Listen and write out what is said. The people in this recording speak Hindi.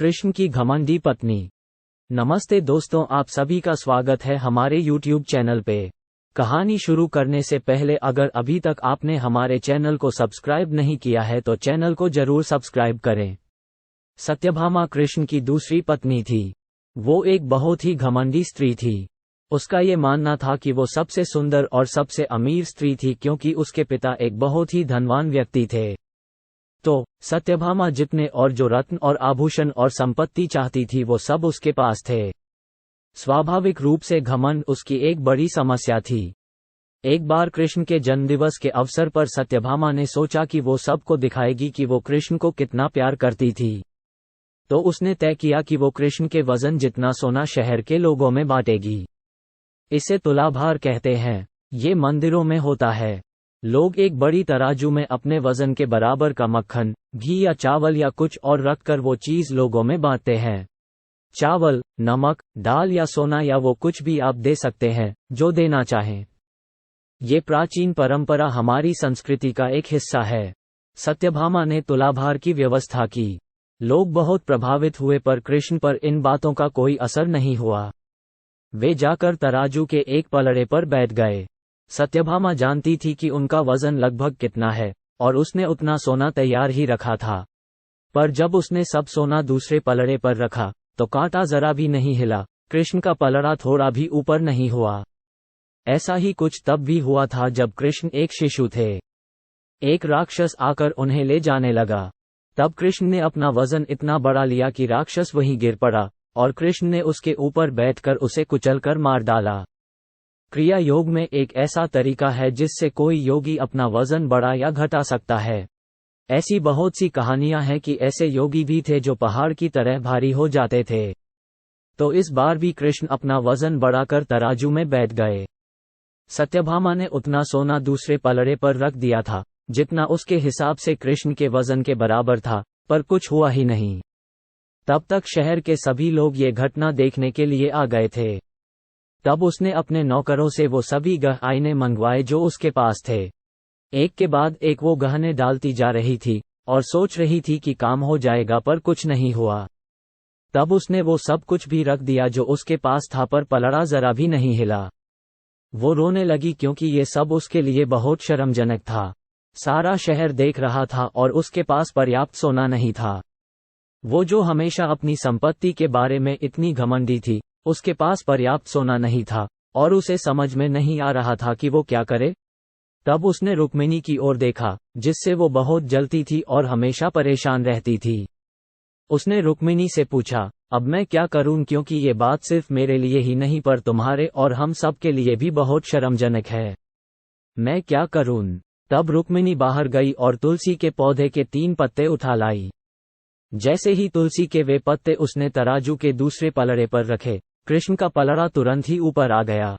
कृष्ण की घमंडी पत्नी। नमस्ते दोस्तों, आप सभी का स्वागत है हमारे YouTube चैनल पे। कहानी शुरू करने से पहले अगर अभी तक आपने हमारे चैनल को सब्सक्राइब नहीं किया है तो चैनल को जरूर सब्सक्राइब करें। सत्यभामा कृष्ण की दूसरी पत्नी थी। वो एक बहुत ही घमंडी स्त्री थी। उसका ये मानना था कि वो सबसे सुंदर और सबसे अमीर स्त्री थी क्योंकि उसके पिता एक बहुत ही धनवान व्यक्ति थे। तो सत्यभामा जितने और जो रत्न और आभूषण और संपत्ति चाहती थी वो सब उसके पास थे। स्वाभाविक रूप से घमंड उसकी एक बड़ी समस्या थी। एक बार कृष्ण के जन्मदिवस के अवसर पर सत्यभामा ने सोचा कि वो सबको दिखाएगी कि वो कृष्ण को कितना प्यार करती थी। तो उसने तय किया कि वो कृष्ण के वजन जितना सोना शहर के लोगों में बांटेगी। इसे तुलाभार कहते हैं। ये मंदिरों में होता है। लोग एक बड़ी तराजू में अपने वजन के बराबर का मक्खन, घी या चावल या कुछ और रखकर वो चीज लोगों में बांटते हैं। चावल, नमक, दाल या सोना या वो कुछ भी आप दे सकते हैं जो देना चाहें। ये प्राचीन परंपरा हमारी संस्कृति का एक हिस्सा है। सत्यभामा ने तुलाभार की व्यवस्था की। लोग बहुत प्रभावित हुए पर कृष्ण पर इन बातों का कोई असर नहीं हुआ। वे जाकर तराजू के एक पलड़े पर बैठ गए। सत्यभामा जानती थी कि उनका वजन लगभग कितना है और उसने उतना सोना तैयार ही रखा था। पर जब उसने सब सोना दूसरे पलड़े पर रखा तो कांटा जरा भी नहीं हिला। कृष्ण का पलड़ा थोड़ा भी ऊपर नहीं हुआ। ऐसा ही कुछ तब भी हुआ था जब कृष्ण एक शिशु थे। एक राक्षस आकर उन्हें ले जाने लगा। तब कृष्ण ने अपना वजन इतना बड़ा लिया कि राक्षस वहीं गिर पड़ा और कृष्ण ने उसके ऊपर बैठकर उसे कुचलकर मार डाला। क्रिया योग में एक ऐसा तरीका है जिससे कोई योगी अपना वजन बढ़ा या घटा सकता है। ऐसी बहुत सी कहानियां हैं कि ऐसे योगी भी थे जो पहाड़ की तरह भारी हो जाते थे। तो इस बार भी कृष्ण अपना वजन बढ़ाकर तराजू में बैठ गए। सत्यभामा ने उतना सोना दूसरे पलड़े पर रख दिया था जितना उसके हिसाब से कृष्ण के वजन के बराबर था, पर कुछ हुआ ही नहीं। तब तक शहर के सभी लोग ये घटना देखने के लिए आ गए थे। तब उसने अपने नौकरों से वो सभी गहने मंगवाए जो उसके पास थे। एक के बाद एक वो गहने डालती जा रही थी और सोच रही थी कि काम हो जाएगा, पर कुछ नहीं हुआ। तब उसने वो सब कुछ भी रख दिया जो उसके पास था, पर पलड़ा जरा भी नहीं हिला। वो रोने लगी क्योंकि ये सब उसके लिए बहुत शर्मजनक था। सारा शहर देख रहा था और उसके पास पर्याप्त सोना नहीं था। वो जो हमेशा अपनी संपत्ति के बारे में इतनी घमंडी थी, उसके पास पर्याप्त सोना नहीं था और उसे समझ में नहीं आ रहा था कि वो क्या करे। तब उसने रुक्मिणी की ओर देखा, जिससे वो बहुत जलती थी और हमेशा परेशान रहती थी। उसने रुक्मिणी से पूछा, अब मैं क्या करूं, क्योंकि ये बात सिर्फ मेरे लिए ही नहीं पर तुम्हारे और हम सब के लिए भी बहुत शर्मजनक है। मैं क्या करूं? तब रुक्मिणी बाहर गई और तुलसी के पौधे के 3 पत्ते उठा लाई। जैसे ही तुलसी के वे पत्ते उसने तराजू के दूसरे पलड़े पर रखे, कृष्ण का पलड़ा तुरंत ही ऊपर आ गया।